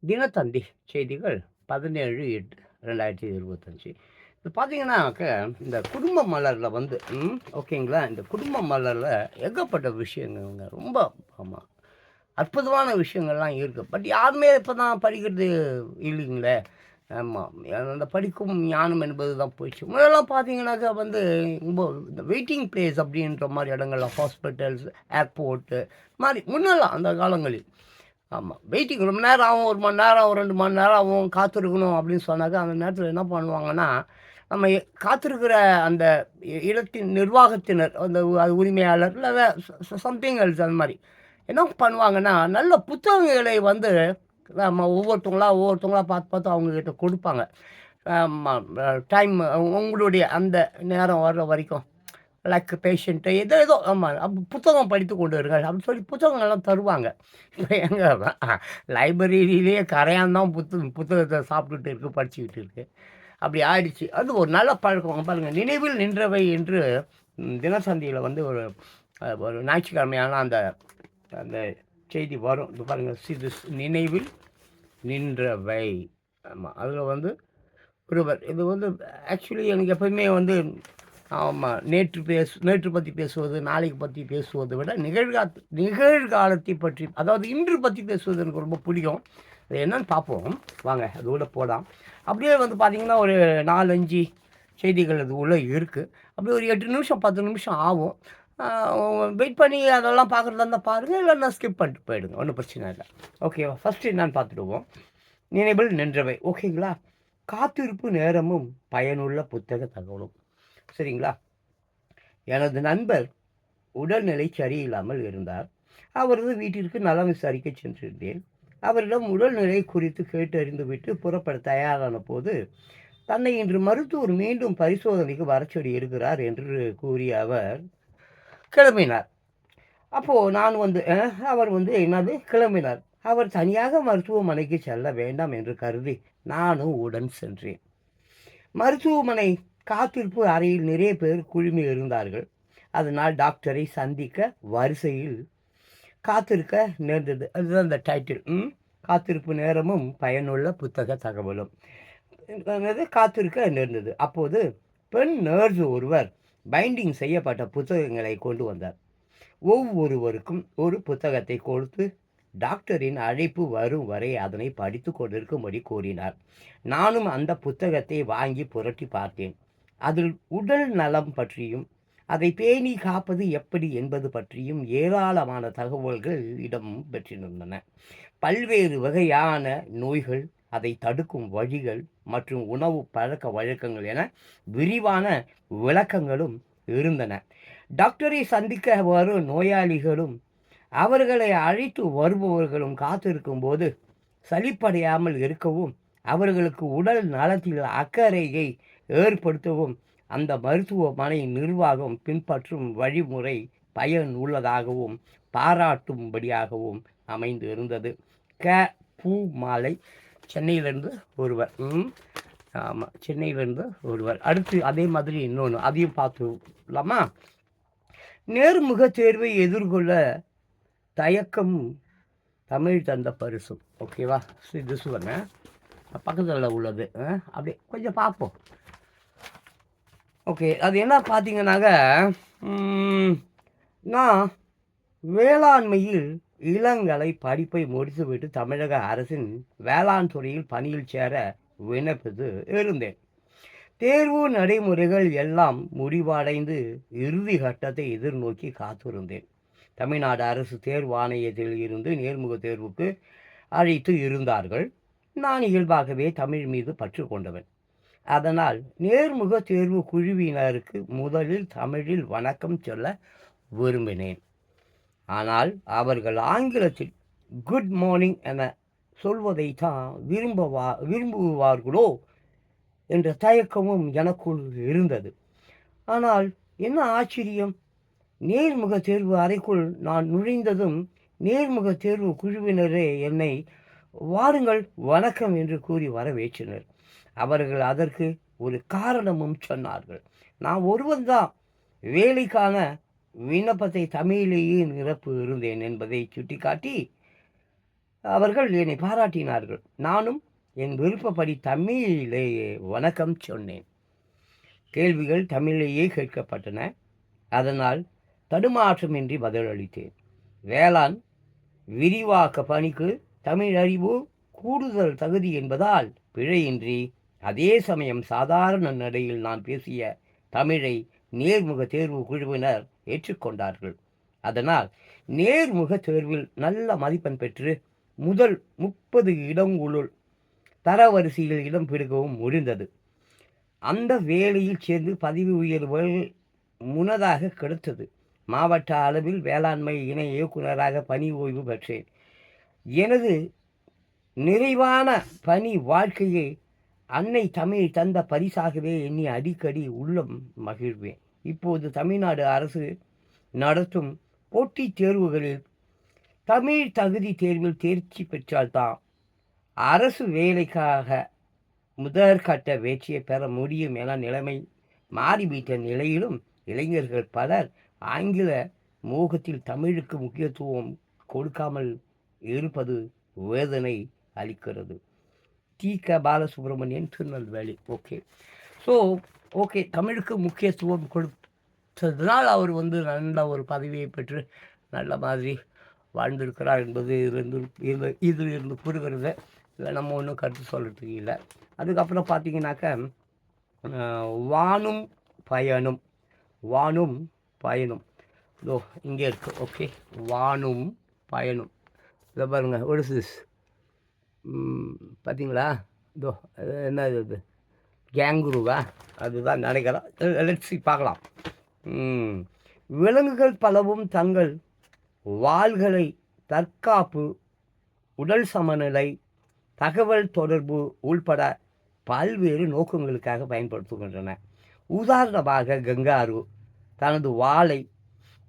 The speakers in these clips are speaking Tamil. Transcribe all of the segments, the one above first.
தினத்தந்தி செய்திகள் 17/8/2025. இது பார்த்தீங்கன்னாக்க, இந்த குடும்ப மலர்ல வந்து ஓகேங்களா? இந்த குடும்ப மலர்ல ஏகப்பட்ட விஷயங்கங்க. ரொம்ப ஆமா. அற்புதமான விஷயங்கள்லாம் இருக்கு. பட் யாருமே இப்ப தான் படிக்கிறது இல்லைங்களே! ஆமா. அந்த படிக்கும் ஞானம் என்பது தான் போயிடுச்சு. முன்னெல்லாம் பார்த்தீங்கன்னாக்கா வந்து ரொம்ப இந்த வெயிட்டிங் பிளேஸ் அப்படின்ற மாரி இடங்கள்ல ஹாஸ்பிட்டல்ஸ், ஏர்போர்ட்டு மாரி முன்னெல்லாம் அந்த காலங்களில். ஆமா. வெயிட்டிங் ரொம்ப நேரம் ஆகும். 1 மணி நேரம், 2 மணி நேரம் ஆகும். காத்திருக்கணும் அப்படின்னு சொன்னாக்கா, அந்த நேரத்தில என்ன பண்ணுவாங்கன்னா, நம்ம காத்திருக்கிற அந்த இடத்தின் நிர்வாகத்தினர், அந்த அது உரிமையாளர் இல்ல சம்திங் எல்ஸ் அந்த மாரி. என்ன பண்ணுவாங்கன்னா, நல்ல புத்தகங்களை வந்து நம்ம ஒவ்வொருத்தவங்களா பார்த்து பார்த்து அவங்ககிட்ட குடுப்பாங்க. ஆமா. டைம் உங்களுடைய அந்த நேரம் வர்ற வரைக்கும். லைக் பேஷண்ட் ஏதோ ஏதோ ஆமா. புத்தகம் படித்துக் கொண்டு இருங்கள் அப்படின்னு சொல்லி புத்தகங்கள்லாம் தருவாங்க. இப்ப எங்க லைப்ரரியிலேயே கரையான் தான் புத்தகத்த சாப்பிட்டுட்டு இருக்கு, படிச்சுக்கிட்டு இருக்கு. அப்படி ஆயிடுச்சு. அது ஒரு நல்ல பழக்கம். பாருங்க, நினைவில் நின்றவை என்று தினசந்தியில வந்து ஒரு ஞாயிற்றுக்கிழமையானா அந்த அந்த செய்தி வரும். இது பாருங்க, நினைவில் நின்றவை. ஆமா. அதுல வந்து ஒருவர் இது வந்து ஆக்சுவலி எனக்கு எப்பவுமே வந்து ஆமா. நேற்று பத்தி பேசுவது, நாளைக்கு பத்தி பேசுவதை விட நிகழ்காலத்தை பற்றி, அதாவது இன்று பத்தி பேசுவது எனக்கு ரொம்ப பிடிக்கும். அது என்னன்னு பார்ப்போம். வாங்க அது உள்ள போலாம். அப்படியே வந்து பார்த்தீங்கன்னா, ஒரு 4, 5 செய்திகள் அது உள்ள இருக்கு. அப்படியே ஒரு 8 நிமிஷம், 10 நிமிஷம் ஆகும். ஆ வெயிட் பண்ணி அதெல்லாம் பார்க்குறதா இருந்தா பாருங்க. இல்லன்னா ஸ்கிப் பண்ணிட்டு போயிடுங்க. ஒண்ணும் பிரச்சனை இல்ல. ஓகேவா? ஃபர்ஸ்ட்டு என்னான்னு பார்த்துடுவோம். நினைவில் நின்றவை. ஓகேங்களா? காத்திருப்பு நேரமும் பயனுள்ள புத்தக தகவலும். சரிங்களா? எனது நண்பர் உடல்நிலை சரியில்லாமல் இருந்தார். அவரது வீட்டிற்கு நலம் விசாரிக்கச் சென்றிருந்தேன். அவரிடம் உடல்நிலை குறித்து கேட்டறிந்துவிட்டு புறப்பட தயாரான போது, தன்னை இன்று மருத்துவர் மீண்டும் பரிசோதனைக்கு வரச் சொல்லி இருக்கிறார் என்று கூறிய அவர் கிளம்பினார். அப்போ நான் வந்து அவர் வந்து என்னது கிளம்பினார். அவர் தனியாக மருத்துவமனைக்கு செல்ல வேண்டாம் என்று கருதி நானும் உடன் சென்றேன். மருத்துவமனை காத்திருப்பு அறையில் நிறைய பேர் குழுமி இருந்தார்கள். அதனால் டாக்டரை சந்திக்க வரிசையில் காத்திருக்க நேர்ந்தது. அதுதான் இந்த டைட்டில். காத்திருப்பு நேரமும் பயனுள்ள புத்தக தகவலும். காத்திருக்க நேர்ந்தது. அப்போது பெண் நர்ஸ் ஒருவர் பைண்டிங் செய்யப்பட்ட புத்தகங்களை கொண்டு வந்தார். ஒவ்வொருவருக்கும் ஒரு புத்தகத்தை கொடுத்து டாக்டரின் அழைப்பு வரும் வரை அதனை படித்து கொண்டிருக்கும்படி கூறினார். நானும் அந்த புத்தகத்தை வாங்கி புரட்டி பார்த்தேன். அதில் உடல் நலம் பற்றியும் அதை பேணி காப்பது எப்படி என்பது பற்றியும் ஏராளமான தகவல்கள் இடம் பெற்றிருந்தன. பல்வேறு வகையான நோய்கள், அதை தடுக்கும் வழிகள் மற்றும் உணவு பழக்க வழக்கங்கள் என விரிவான விளக்கங்களும் இருந்தன. டாக்டரை சந்திக்க வரும் நோயாளிகளும் அவர்களை அழைத்து வருபவர்களும் காத்திருக்கும் போது சலிப்படையாமல் இருக்கவும், அவர்களுக்கு உடல் நலத்தில் அக்கறையை ஏற்படுத்தவும் அந்த மருத்துவமனை நிர்வாகம் பின்பற்றும் வழிமுறை பயனுள்ளதாகவும் பாராட்டும்படியாகவும் அமைந்து இருந்தது. பூ மாலை, சென்னையிலிருந்து ஒருவர். ஆமாம், சென்னையிலிருந்து ஒருவர். அடுத்து அதே மாதிரி இன்னொன்று, அதையும் பார்த்துலாமா? நேர்முக தேர்வை எதிர்கொள்ள தயக்கம் தமிழ் தந்த பரிசு. ஓகேவா? இது சொல்லுங்க, பக்கத்தில் உள்ளது. அப்படியே கொஞ்சம் பார்ப்போம். ஓகே, அது என்ன பார்த்தீங்கன்னாக்க, நான் வேளாண்மையில் இளங்கலை படிப்பை முடித்துவிட்டு தமிழக அரசின் வேளாண் துறையில் பணியில் சேர விண்ணப்பித்து இருந்தேன். தேர்வு நடைமுறைகள் எல்லாம் முடிவடைந்து இறுதி கட்டத்தை எதிர்நோக்கி காத்திருந்தேன். தமிழ்நாடு அரசு தேர்வு ஆணையத்தில் இருந்து நேர்முக தேர்வுக்கு அழைத்து இருந்தார்கள். நான் இயல்பாகவே தமிழ் மீது பற்று கொண்டவன். அதனால் நேர்முக தேர்வு குழுவினருக்கு முதலில் தமிழில் வணக்கம் சொல்ல விரும்பினேன். ஆனால் அவர்கள் ஆங்கிலத்தில் குட் மார்னிங் என சொல்வதை தான் விரும்புவார்களோ என்ற தயக்கமும் எனக்குள் இருந்தது. ஆனால் என்ன ஆச்சரியம்! நேர்முக தேர்வு அறைக்குள் நான் நுழைந்ததும் நேர்முக தேர்வு குழுவினரே என்னை வாருங்கள் வணக்கம் என்று கூறி வரவேற்றனர். அவர்கள் அதற்கு ஒரு காரணமும் சொன்னார்கள். நான் ஒருவன்தான் வேலைக்கான விண்ணப்பத்தை தமிழிலேயே நிரப்பு இருந்தேன் என்பதை சுட்டிக்காட்டி, அவர்கள் என்னை பாராட்டினார்கள். நானும் என் விருப்பப்படி தமிழிலேயே வணக்கம் சொன்னேன். கேள்விகள் தமிழிலேயே கேட்கப்பட்டன. அதனால் தடுமாற்றமின்றி பதிலளித்தேன். வேளாண் விரிவாக்க பணிக்கு தமிழ் அறிவு கூடுதல் தகுதி என்பதால் பிழையின்றி அதே சமயம் சாதாரண நடையில் நான் பேசிய தமிழை நேர்முக தேர்வு குழுவினர் ஏற்றுக்கொண்டார்கள். அதனால் நேர்முக தேர்வில் நல்ல மதிப்பெண் பெற்று முதல் 30 இடங்களுள் தரவரிசையில் இடம் பிடிக்கவும் முடிந்தது. அந்த வேலையில் சேர்ந்து பதவி உயர்வுகள் முன்னதாக கிடைத்தது. மாவட்ட அளவில் வேளாண்மை இணை இயக்குநராக பணி ஓய்வு பெற்றேன். எனது நிறைவான பணி வாழ்க்கையை அன்னை தமிழ் தந்த பரிசாகவே எண்ணி அடிக்கடி உள்ளம் மகிழ்வேன். இப்போது தமிழ்நாடு அரசு நடத்தும் போட்டித் தேர்வுகளில் தமிழ் தகுதி தேர்வில் தேர்ச்சி பெற்றால்தான் அரசு வேலைக்காக முதற்கட்ட வெற்றியை பெற முடியும் என நிலைமை மாறிவிட்ட நிலையிலும் இளைஞர்கள் பலர் ஆங்கில மோகத்தில் தமிழுக்கு முக்கியத்துவம் கொடுக்காமல் இருப்பது வேதனை அளிக்கிறது. தி.க. பாலசுப்ரமணியன், திருநெல்வேலி. ஓகே, தமிழுக்கு முக்கியத்துவம் கொடுத்ததுனால் அவர் நல்ல ஒரு பதவியை பெற்று நல்ல மாதிரி வாழ்ந்திருக்கிறார் என்பது இதிலிருந்து புரிகிறது. இல்லை, நம்ம ஒன்றும் கருத்து சொல்கிறதுக்கு இல்லை. அதுக்கப்புறம் பார்த்தீங்கன்னாக்க வானும் பயனும் இதோ இங்கே இருக்குது. ஓகே, வானும் பயனும். இதை பாருங்கள், ஒரு சிஸ் பார்த்தீங்களா? இதோ என்ன இது, கேங்குருவா? அதுதான் நினைக்கிறேன். லெட்ஸி பார்க்கலாம். விலங்குகள் பலவும் தங்கள் வாள்களை தற்காப்பு, உடல் சமநிலை, தகவல் தொடர்பு உள்பட பல்வேறு நோக்கங்களுக்காக பயன்படுத்துகின்றன. உதாரணமாக கங்காரு தனது வாளை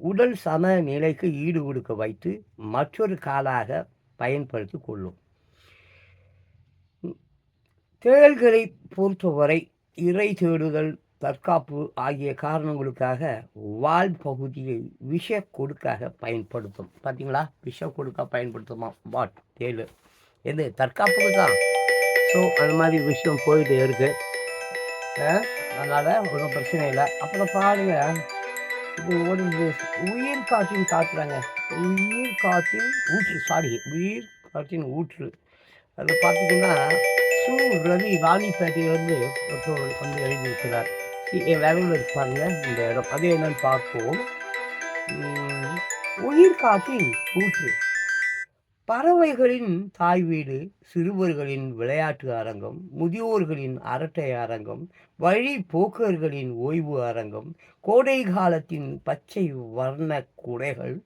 உடல் சமநிலைக்கு ஈடு கொடுக்க வைத்து மற்றொரு காலாக பயன்படுத்தி கொள்ளும். தேள்களை பொறுத்தவரை இறை தேடுதல், தற்காப்பு ஆகிய காரணங்களுக்காக வால் பகுதியை விஷ கொடுக்காக பயன்படுத்தும். பார்த்தீங்களா, விஷ கொடுக்க பயன்படுத்துமா வாட் தேள்? எது தற்காப்புக்கு தான். ஸோ அந்த மாதிரி விஷயம் போயிட்டு இருக்கு. அதனால் ஒன்றும் பிரச்சனை இல்லை. அப்புறம் பாருங்க, இது ஒரு உயிர் காற்றின் காட்டுறாங்க. உயிர் காற்றின் ஊற்று. அது பார்த்தீங்கன்னா ரவி ராணிப்பேட்டையிலிருந்து ஒருத்தர் வந்து எழுதியிருக்கிறார். விரைவில் இருப்பாங்க இந்த இடம். அது என்னன்னு பார்ப்போம். உயிர் காற்றின் ஊற்று. பறவைகளின் தாய் வீடு, சிறுவர்களின் விளையாட்டு அரங்கம், முதியோர்களின் அரட்டை அரங்கம், வழி போக்கர்களின் ஓய்வு அரங்கம், கோடை காலத்தின் பச்சை வர்ண குடைகள்,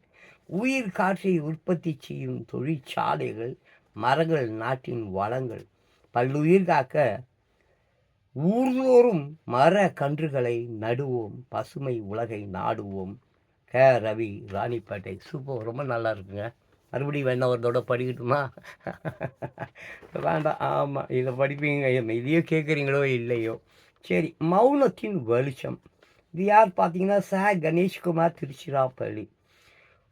உயிர் காற்றை உற்பத்தி செய்யும் தொழிற்சாலைகள், மரங்கள் நாட்டின் வளங்கள். பல்லுயிர் காக்க ஊர்தோறும் மர கன்றுகளை நடுவோம், பசுமை உலகை நாடுவோம். ரவி, ராணிப்பேட்டை. சூப்பர், ரொம்ப நல்லா இருக்குங்க. மறுபடியும் வேணா ஒரு தடவை படிக்கட்டுமா? வேண்டாம். ஆமாம், இதை படிப்பீங்க. இதையோ கேட்குறீங்களோ இல்லையோ. சரி, மௌனத்தின் வெளிச்சம். இது யார் பார்த்தீங்கன்னா கணேஷ்குமார், திருச்சிராப்பள்ளி.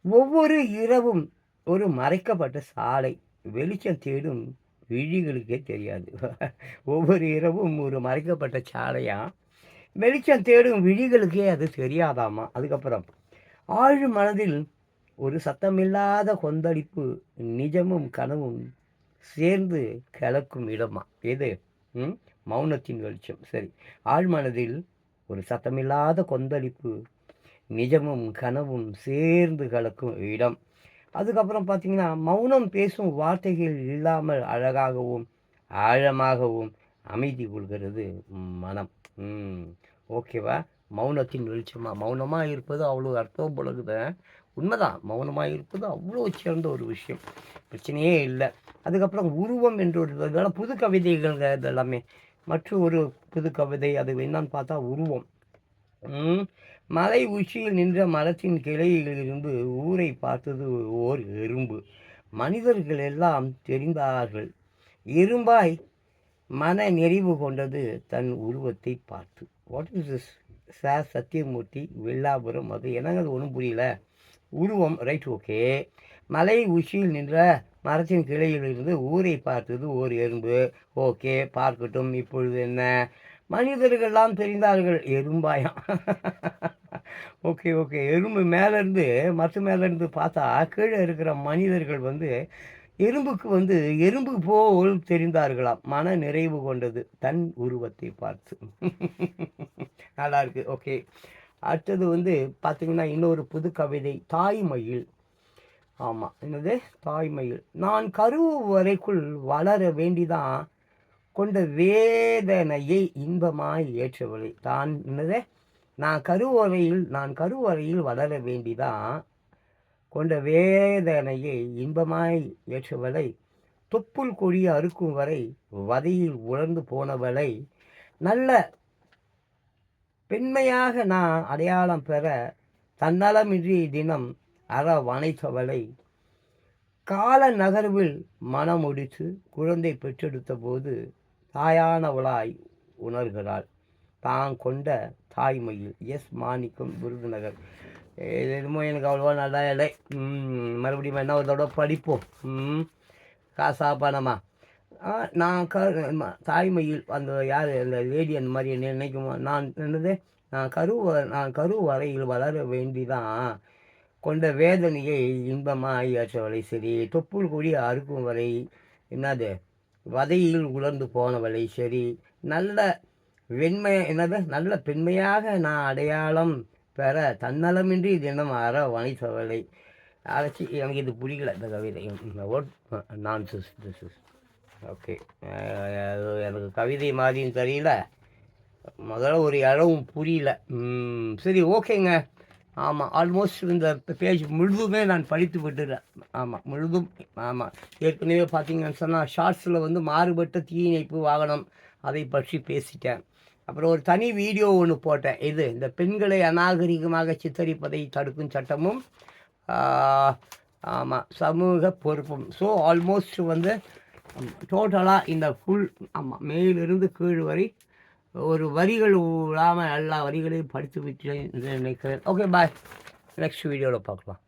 ஒவ்வொரு இரவும் ஒரு மறைக்கப்பட்ட சாலை. வெளிச்சம் தேடும் விழிகளுக்கே தெரியாது. ஒவ்வொரு இரவும் ஒரு மறைக்கப்பட்ட சாலையா, வெளிச்சம் தேடும் விழிகளுக்கே அது தெரியாதாமா. அதுக்கப்புறம் ஆழ் மனதில் ஒரு சத்தமில்லாத கொந்தளிப்பு, நிஜமும் கனவும் சேர்ந்து கலக்கும் இடமா. எது? மௌனத்தின் வெளிச்சம். சரி, ஆழ்மனதில் ஒரு சத்தமில்லாத கொந்தளிப்பு, நிஜமும் கனவும் சேர்ந்து கலக்கும் இடம். அதுக்கப்புறம் பார்த்தீங்கன்னா மௌனம் பேசும் வார்த்தைகள் இல்லாமல் அழகாகவும் ஆழமாகவும் அமைதி கொள்கிறது மனம். ஓகேவா? மௌனத்தின் வெளிச்சமா. மௌனமாக இருப்பது அவ்வளோ அர்த்தம் பொழுது. உண்மைதான், மௌனமாக இருப்பது அவ்வளோ சிறந்த ஒரு விஷயம், பிரச்சனையே இல்லை. அதுக்கப்புறம் உருவம் என்று ஒரு இதெல்லாம் புது கவிதைகள். இதெல்லாமே மற்றும் ஒரு புது கவிதை. அது என்னன்னு பார்த்தா உருவம். மலை உச்சியில் நின்ற மரத்தின் கிளையிலிருந்து ஊரை பார்த்தது ஓர் எறும்பு. மனிதர்கள் எல்லாம் தெரிந்தார்கள். எறும்பாய் மன நிறைவு கொண்டது தன் உருவத்தை பார்த்து. What is this? Sathyamoorthy, Villapuram. அது என்னங்க, அது ஒன்றும் புரியல. உருவம், ரைட், ஓகே. மலை உச்சியில் நின்ற மரத்தின் கிளையிலிருந்து ஊரை பார்த்தது ஓர் எறும்பு. ஓகே, பார்க்கட்டும். இப்பொழுது என்ன? மனிதர்கள்லாம் தெரிந்தார்கள். எறும்பாயாம். Okay okay. எறும்பு மேலேருந்து மரத்து மேலேருந்து பார்த்தா கீழே இருக்கிற மனிதர்கள் வந்து எறும்பு போல் தெரிந்தார்களாம். மன நிறைவு கொண்டது தன் உருவத்தை பார்த்து. நல்லா இருக்கு. ஓகே. அடுத்தது வந்து பார்த்தீங்கன்னா இன்னொரு புது கவிதை, தாய்மயில். ஆமாம், என்னது? தாய்மயில். நான் கருவு வரைக்குள் வளர வேண்டிதான் கொண்ட வேதனையை இன்பமாய் ஏற்றவளை. என்னது? நான் கருவறையில் வளர வேண்டிதான் கொண்ட வேதனையை இன்பமாய் ஏற்றவளை, தொப்புள் கொடி அறுக்கும் வரை வதையில் உலர்ந்து போனவளை, நல்ல பெண்மையாக நான் அடையாளம் பெற தன்னலமின்றி தினம் வனைத்தவளை, கால நகர்வில் மனமுடித்து குழந்தை பெற்றெடுத்த போது தாயானவளாய் உணர்கிறாள் தான் கொண்ட தாய்மையில். எஸ் மாணிக்கம், விருதுநகர். இது என்னமோ எனக்கு அவ்வளோவா நல்லா இல்லை. மறுபடியும் என்ன ஒரு தடவை படிப்போம். காசா பணமா? நான் தாய்மையில் அந்த யார் அந்த லேடி அந்த மாதிரி என்ன நினைக்குமோ, நான் கருவறையில் வளர வேண்டிதான் கொண்ட வேதனையை இன்பமாக ஏற்றவளை, சரி. தொப்புள் கொடி அறுக்கும் வரை என்னது வதையில் உலர்ந்து போனவளை, சரி. நல்ல நல்ல பெண்மையாக நான் அடையாளம் பெற தன்னலமின்றி தினம் வனைத்தவளை. அழைச்சி எனக்கு இது பிடிக்கல இந்த கவிதை. Nonsense this is. ஓகே. எனக்கு கவிதை மாதிரின்னு தெரியல, முதல்ல ஒரு இடமும் புரியல. சரி, ஓகேங்க. ஆமாம், ஆல்மோஸ்ட் இந்த பேஜ் முழுதுமே நான் படித்து விட்டுறேன். ஆமாம், முழுதும். ஆமாம், ஏற்கனவே பார்த்தீங்கன்னு சொன்னால் ஷார்ட்ஸில் வந்து மாறுபட்ட தீயணைப்பு வாகனம் அதை பற்றி பேசிட்டேன். அப்புறம் ஒரு தனி வீடியோ ஒன்று போட்டேன். இந்த பெண்களை அநாகரிகமாக சித்தரிப்பதை தடுக்கும் சட்டமும் ஆமாம் சமூக பொறுப்பும். ஸோ ஆல்மோஸ்ட் வந்து டோட்டலாக இந்த ஃபுல் மேலிருந்து கீழ் வரை ஒரு வரிகள் இல்லாமல் எல்லா வரிகளையும் படித்து விட்டு நினைக்கிறேன். ஓகே, பாய். நெக்ஸ்ட் வீடியோவில் பார்க்கலாம்.